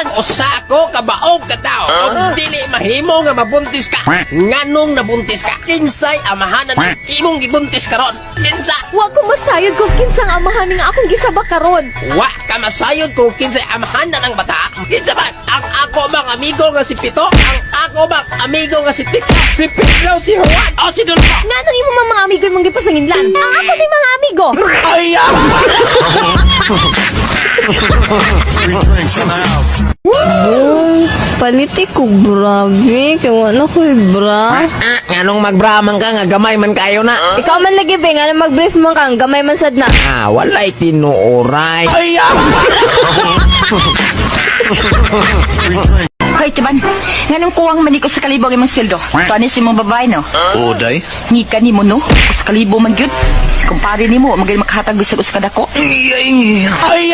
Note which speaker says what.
Speaker 1: lang usa ko kabaog ka tao. Kung dili mahimo nga mabuntis ka, nganong nabuntis ka? Kinsay amahanan ng imong gibuntis karon? Kinsa?
Speaker 2: Wa ko masayod kung kinsang amahan nga akong gisaba karon.
Speaker 1: Wa ka masayod kung kinsay amahanan ng bata. Kinsa ba? Ang ako bang amigo nga si Pito? Ang ako bang amigo nga si Tito? Si Pedro, si Juan, o si Dulfo?
Speaker 2: Nganong imo mga amigo mong gipasangillan? Ang ako di mga amigo.
Speaker 1: Ay,
Speaker 2: Paliti ko brabe, kaya wala ko bra.
Speaker 1: Anong magbraman ka nga gamay man kayo na?
Speaker 2: Ikaw man lagi be, nga mag-brief man kang gamay man sad na.
Speaker 1: Walay tinuoray. Ay,
Speaker 3: Hoy, tiban. Nganong kuwang maniko sa kalibong imong sildo? Tuanis imong babae, no?
Speaker 4: Oo, day.
Speaker 3: Ngika ni mo, no? Sa kalibo man gyud. Si kumpare ni mo, magaling makahatag bisag uskad ako.
Speaker 1: ay,